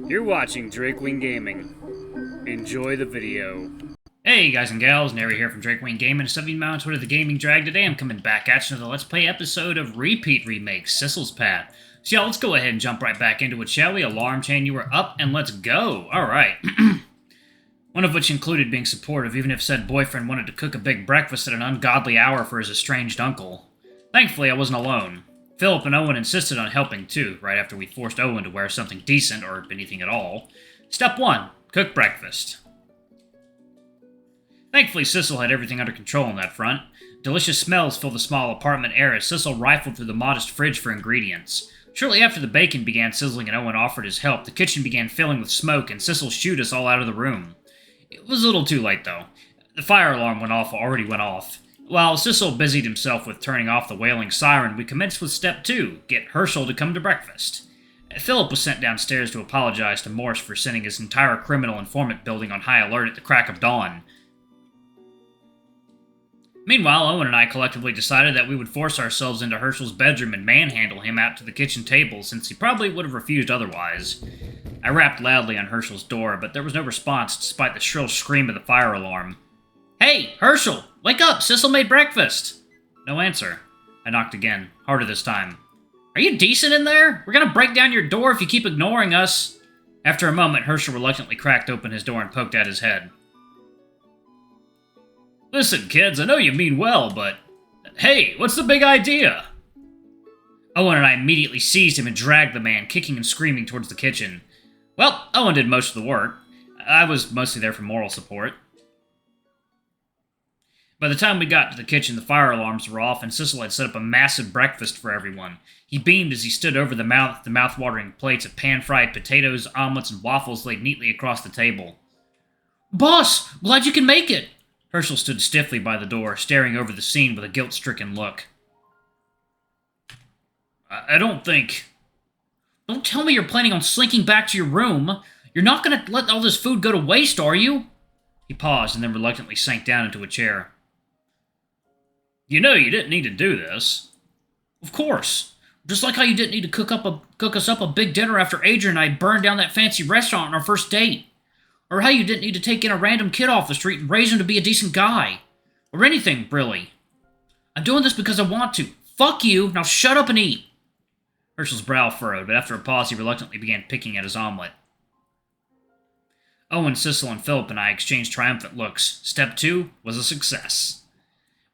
You're watching Drakewing Gaming. Enjoy the video. Hey guys and gals, Nary here from Drakewing Gaming, subbing on Twitter the Gaming Drag. Today I'm coming back at you with a Let's Play episode of Repeat Remake, Sissel's Path. So y'all, let's go ahead and jump right back into it, shall we? Alarm chain, you were up, and let's go! Alright. One of which included being supportive, even if said boyfriend wanted to cook a big breakfast at an ungodly hour for his estranged uncle. Thankfully, I wasn't alone. Philip and Owen insisted on helping too, right after we forced Owen to wear something decent, or anything at all. Step 1. Cook breakfast. Thankfully, Sissel had everything under control on that front. Delicious smells filled the small apartment air as Sissel rifled through the modest fridge for ingredients. Shortly after the bacon began sizzling and Owen offered his help, the kitchen began filling with smoke and Sissel shooed us all out of the room. It was a little too late, though. The fire alarm already went off. While Sissel busied himself with turning off the wailing siren, we commenced with Step 2, get Herschel to come to breakfast. Philip was sent downstairs to apologize to Morse for sending his entire criminal informant building on high alert at the crack of dawn. Meanwhile, Owen and I collectively decided that we would force ourselves into Herschel's bedroom and manhandle him out to the kitchen table, since he probably would have refused otherwise. I rapped loudly on Herschel's door, but there was no response despite the shrill scream of the fire alarm. "Hey, Herschel! Wake up! Sissel made breakfast!" No answer. I knocked again, harder this time. "Are you decent in there? We're gonna break down your door if you keep ignoring us." After a moment, Herschel reluctantly cracked open his door and poked at his head. "Listen, kids, I know you mean well, but... Hey, what's the big idea?" Owen and I immediately seized him and dragged the man, kicking and screaming towards the kitchen. Well, Owen did most of the work. I was mostly there for moral support. By the time we got to the kitchen, the fire alarms were off, and Sissel had set up a massive breakfast for everyone. He beamed as he stood over the mouth-watering plates of pan-fried potatoes, omelets, and waffles laid neatly across the table. "Boss, glad you can make it!" Herschel stood stiffly by the door, staring over the scene with a guilt-stricken look. I don't think... Don't tell me you're planning on slinking back to your room. You're not going to let all this food go to waste, are you? He paused and then reluctantly sank down into a chair. You know you didn't need to do this. Of course. Just like how you didn't need to cook us up a big dinner after Adrian and I burned down that fancy restaurant on our first date. Or how you didn't need to take in a random kid off the street and raise him to be a decent guy. Or anything, really. I'm doing this because I want to. Fuck you, now shut up and eat. Herschel's brow furrowed, but after a pause he reluctantly began picking at his omelet. Owen, Sissel, and Philip and I exchanged triumphant looks. Step 2 was a success.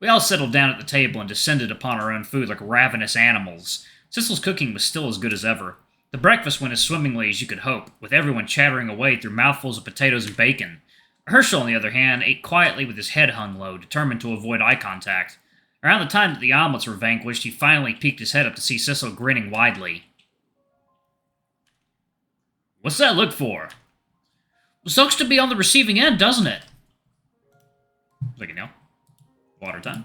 We all settled down at the table and descended upon our own food like ravenous animals. Sissel's cooking was still as good as ever. The breakfast went as swimmingly as you could hope, with everyone chattering away through mouthfuls of potatoes and bacon. Herschel, on the other hand, ate quietly with his head hung low, determined to avoid eye contact. Around the time that the omelets were vanquished, he finally peeked his head up to see Sissel grinning widely. "What's that look for?" "Sucks to be on the receiving end, doesn't it?" Look at now. Water time.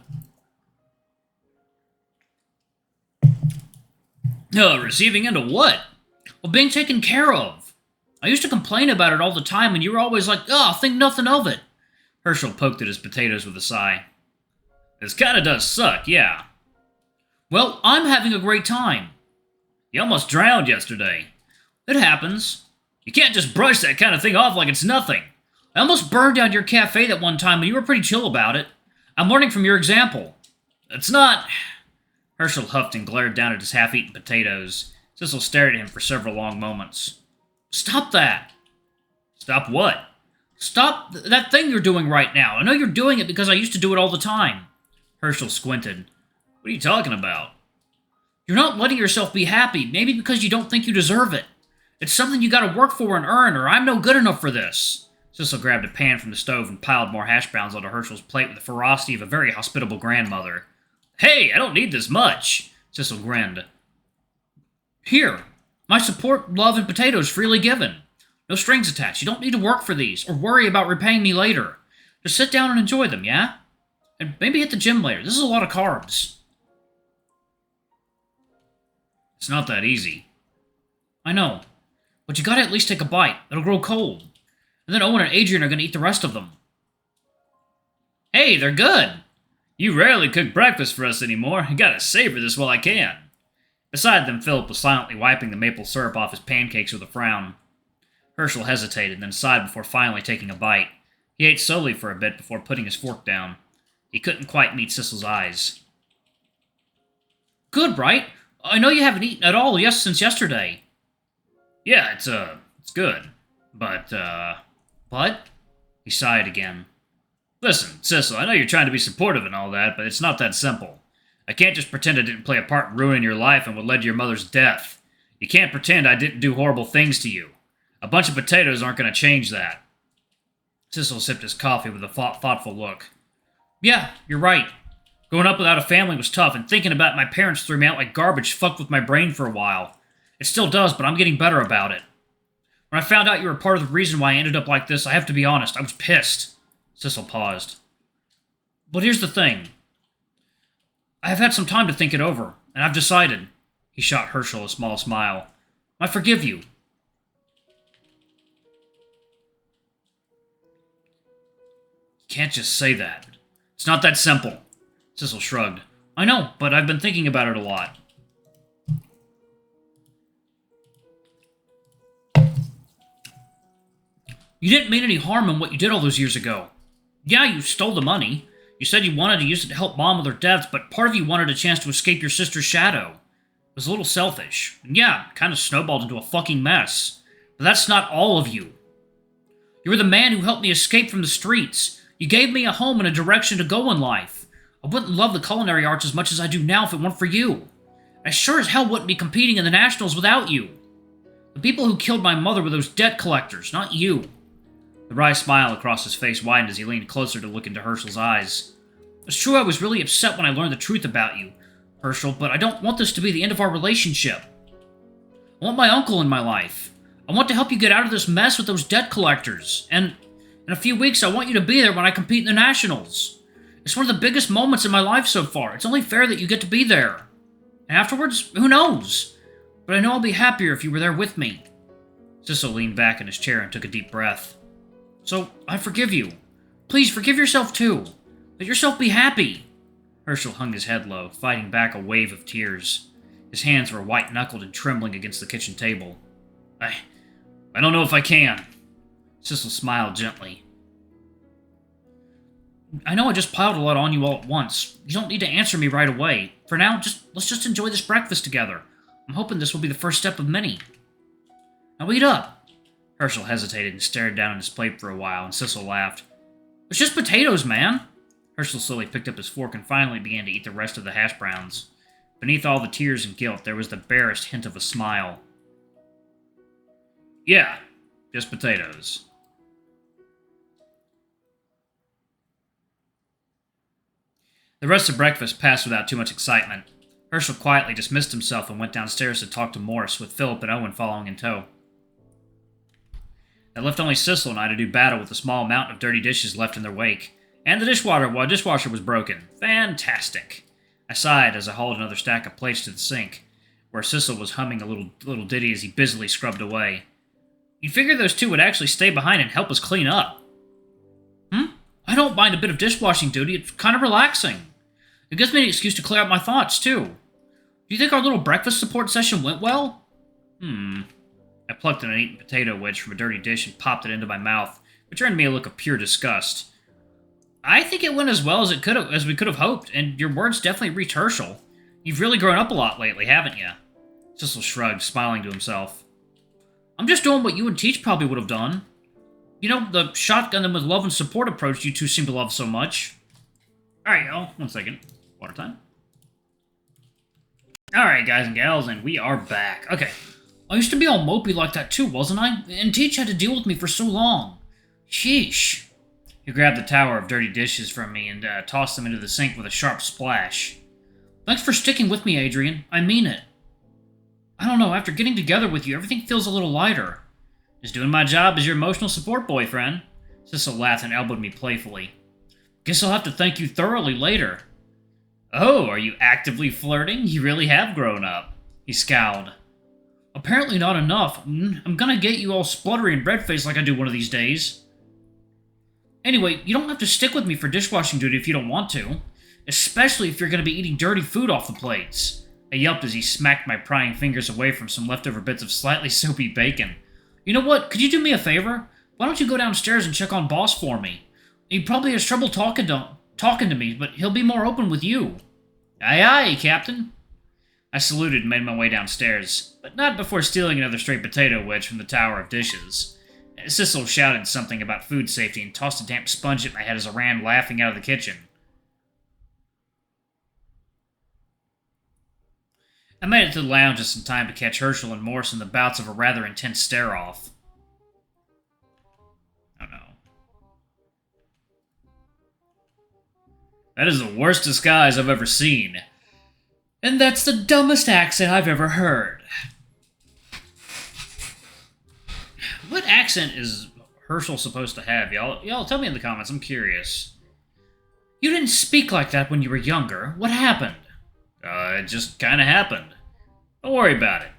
Receiving end of what? Well, being taken care of. I used to complain about it all the time, and you were always like, think nothing of it. Herschel poked at his potatoes with a sigh. This kinda does suck, yeah. Well, I'm having a great time. You almost drowned yesterday. It happens. You can't just brush that kind of thing off like it's nothing. I almost burned down your cafe that one time, and you were pretty chill about it. I'm learning from your example. It's not... Herschel huffed and glared down at his half-eaten potatoes. Sissel stared at him for several long moments. Stop that! Stop what? Stop that thing you're doing right now. I know you're doing it because I used to do it all the time. Herschel squinted. What are you talking about? You're not letting yourself be happy, maybe because you don't think you deserve it. It's something you gotta work for and earn, or I'm no good enough for this. Sissel grabbed a pan from the stove and piled more hash browns onto Herschel's plate with the ferocity of a very hospitable grandmother. Hey, I don't need this much, Sissel grinned. Here, my support, love, and potatoes freely given. No strings attached. You don't need to work for these, or worry about repaying me later. Just sit down and enjoy them, yeah? And maybe hit the gym later. This is a lot of carbs. It's not that easy. I know. But you gotta at least take a bite. It'll grow cold. And then Owen and Adrian are gonna eat the rest of them. Hey, they're good. You rarely cook breakfast for us anymore. I gotta savor this while I can. Beside them, Philip was silently wiping the maple syrup off his pancakes with a frown. Herschel hesitated, then sighed before finally taking a bite. He ate slowly for a bit before putting his fork down. He couldn't quite meet Sissel's eyes. Good, right? I know you haven't eaten at all since yesterday. Yeah, it's good. But? He sighed again. Listen, Sissel, I know you're trying to be supportive and all that, but it's not that simple. I can't just pretend I didn't play a part in ruining your life and what led to your mother's death. You can't pretend I didn't do horrible things to you. A bunch of potatoes aren't going to change that. Sissel sipped his coffee with a thoughtful look. Yeah, you're right. Growing up without a family was tough, and thinking about my parents threw me out like garbage fucked with my brain for a while. It still does, but I'm getting better about it. When I found out you were part of the reason why I ended up like this, I have to be honest, I was pissed. Sissel paused. But here's the thing. I have had some time to think it over, and I've decided. He shot Herschel a small smile. I forgive you. You can't just say that. It's not that simple. Sissel shrugged. I know, but I've been thinking about it a lot. You didn't mean any harm in what you did all those years ago. Yeah, you stole the money. You said you wanted to use it to help Mom with her debts, but part of you wanted a chance to escape your sister's shadow. It was a little selfish. And yeah, it kind of snowballed into a fucking mess. But that's not all of you. You were the man who helped me escape from the streets. You gave me a home and a direction to go in life. I wouldn't love the culinary arts as much as I do now if it weren't for you. I sure as hell wouldn't be competing in the Nationals without you. The people who killed my mother were those debt collectors, not you. The wry smile across his face widened as he leaned closer to look into Herschel's eyes. It's true I was really upset when I learned the truth about you, Herschel, but I don't want this to be the end of our relationship. I want my uncle in my life. I want to help you get out of this mess with those debt collectors. And in a few weeks, I want you to be there when I compete in the Nationals. It's one of the biggest moments in my life so far. It's only fair that you get to be there. And afterwards, who knows? But I know I'll be happier if you were there with me. Sissel leaned back in his chair and took a deep breath. So, I forgive you. Please forgive yourself too. Let yourself be happy. Herschel hung his head low, fighting back a wave of tears. His hands were white-knuckled and trembling against the kitchen table. I don't know if I can. Sissel smiled gently. I know I just piled a lot on you all at once. You don't need to answer me right away. For now, let's just enjoy this breakfast together. I'm hoping this will be the first step of many. Now eat up. Herschel hesitated and stared down at his plate for a while, and Sissel laughed. It's just potatoes, man. Herschel slowly picked up his fork and finally began to eat the rest of the hash browns. Beneath all the tears and guilt, there was the barest hint of a smile. Yeah, just potatoes. The rest of breakfast passed without too much excitement. Herschel quietly dismissed himself and went downstairs to talk to Morris, with Philip and Owen following in tow. That left only Sissel and I to do battle with the small mountain of dirty dishes left in their wake. And the dishwasher was broken. Fantastic. I sighed as I hauled another stack of plates to the sink, where Sissel was humming a little ditty as he busily scrubbed away. You'd figure those two would actually stay behind and help us clean up. I don't mind a bit of dishwashing duty. It's kind of relaxing. It gives me an excuse to clear out my thoughts, too. Do you think our little breakfast support session went well? I plucked an eaten potato wedge from a dirty dish and popped it into my mouth, which earned me a look of pure disgust. I think it went as well as we could have hoped, and your words definitely reached Herschel. You've really grown up a lot lately, haven't you? Sissel shrugged, smiling to himself. I'm just doing what you and Teach probably would have done. You know, the shotgun them with love and support approach you two seem to love so much. Alright, y'all. 1 second. Water time. Alright, guys and gals, and we are back. Okay. I used to be all mopey like that too, wasn't I? And Teach had to deal with me for so long. Sheesh. He grabbed the tower of dirty dishes from me and tossed them into the sink with a sharp splash. Thanks for sticking with me, Adrian. I mean it. I don't know, after getting together with you, everything feels a little lighter. Just doing my job as your emotional support boyfriend. Sissel laughed and elbowed me playfully. Guess I'll have to thank you thoroughly later. Oh, are you actively flirting? You really have grown up. He scowled. Apparently not enough. I'm gonna get you all spluttery and red-faced like I do one of these days. Anyway, you don't have to stick with me for dishwashing duty if you don't want to. Especially if you're gonna be eating dirty food off the plates. I yelped as he smacked my prying fingers away from some leftover bits of slightly soapy bacon. You know what? Could you do me a favor? Why don't you go downstairs and check on Boss for me? He probably has trouble talking to me, but he'll be more open with you. Aye, aye, Captain. I saluted and made my way downstairs, but not before stealing another straight potato wedge from the tower of dishes. Sissel shouted something about food safety and tossed a damp sponge at my head as I ran laughing out of the kitchen. I made it to the lounge just in time to catch Herschel and Morse in the bouts of a rather intense stare-off. Oh no. That is the worst disguise I've ever seen. And that's the dumbest accent I've ever heard. What accent is Herschel supposed to have, y'all? Y'all tell me in the comments, I'm curious. You didn't speak like that when you were younger. What happened? It just kinda happened. Don't worry about it.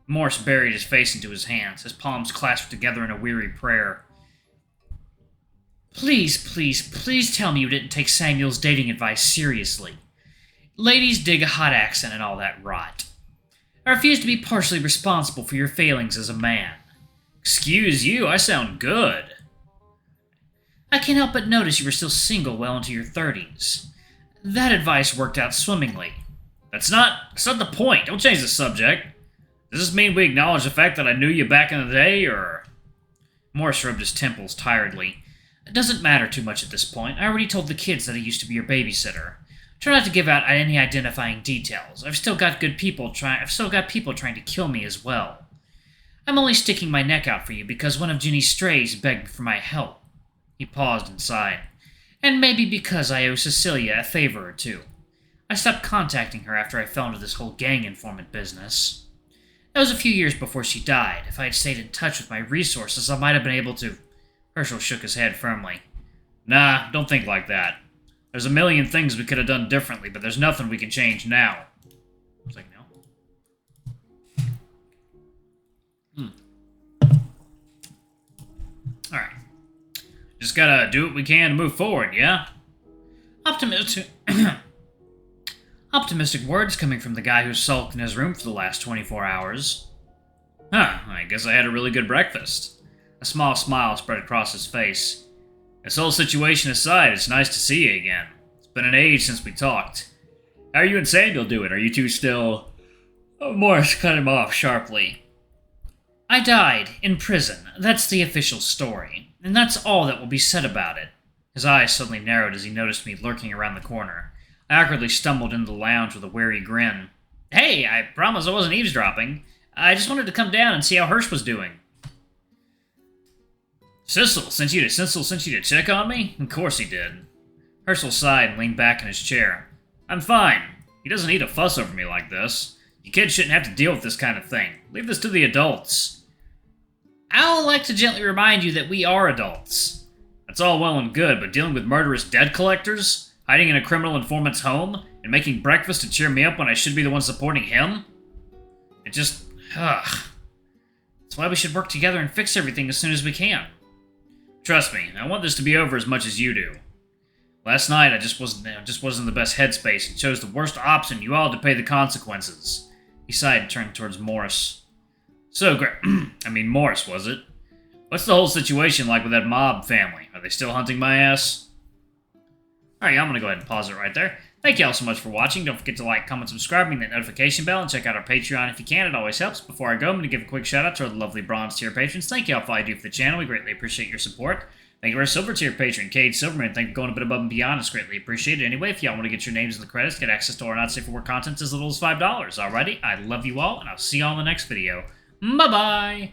Morse buried his face into his hands, his palms clasped together in a weary prayer. Please, please, please tell me you didn't take Samuel's dating advice seriously. Ladies dig a hot accent and all that rot. I refuse to be partially responsible for your failings as a man. Excuse you, I sound good. I can't help but notice you were still single well into your 30s. That advice worked out swimmingly. That's not the point. Don't change the subject. Does this mean we acknowledge the fact that I knew you back in the day, or... Morris rubbed his temples tiredly. It doesn't matter too much at this point. I already told the kids that I used to be your babysitter. Try not to give out any identifying details. I've still got people trying to kill me as well. I'm only sticking my neck out for you because one of Ginny's strays begged for my help. He paused and sighed. And maybe because I owe Cecilia a favor or two. I stopped contacting her after I fell into this whole gang informant business. That was a few years before she died. If I had stayed in touch with my resources, I might have been able to... Herschel shook his head firmly. Nah, don't think like that. There's a million things we could have done differently, but there's nothing we can change now. I was like, no. Alright. Just gotta do what we can to move forward, yeah? Optimistic words coming from the guy who sulked in his room for the last 24 hours. Huh, I guess I had a really good breakfast. A small smile spread across his face. This whole situation aside, it's nice to see you again. It's been an age since we talked. How are you and Samuel doing? Are you two still... Oh, Morris cut him off sharply. I died in prison. That's the official story. And that's all that will be said about it. His eyes suddenly narrowed as he noticed me lurking around the corner. I awkwardly stumbled into the lounge with a wary grin. Hey, I promise I wasn't eavesdropping. I just wanted to come down and see how Hersch was doing. Sissel sent you to check on me? Of course he did. Herschel sighed and leaned back in his chair. I'm fine. He doesn't need to fuss over me like this. You kids shouldn't have to deal with this kind of thing. Leave this to the adults. I'll like to gently remind you that we are adults. That's all well and good, but dealing with murderous debt collectors, hiding in a criminal informant's home, and making breakfast to cheer me up when I should be the one supporting him? It just... ugh. That's why we should work together and fix everything as soon as we can. Trust me, I want this to be over as much as you do. Last night, I just wasn't in the best headspace and chose the worst option. You all had to pay the consequences. He sighed and turned towards Morris. So, Morris, was it? What's the whole situation like with that mob family? Are they still hunting my ass? Alright, I'm gonna go ahead and pause it right there. Thank you all so much for watching. Don't forget to like, comment, subscribe, ring that notification bell, and check out our Patreon if you can. It always helps. Before I go, I'm going to give a quick shout out to our lovely bronze tier patrons. Thank you all for all you do for the channel. We greatly appreciate your support. Thank you to our silver tier patron, Cade Silverman. Thank you for going a bit above and beyond. It's greatly appreciated. Anyway, if y'all want to get your names in the credits, get access to our not safe for work content as little as $5. Alrighty, I love you all, and I'll see y'all in the next video. Bye-bye!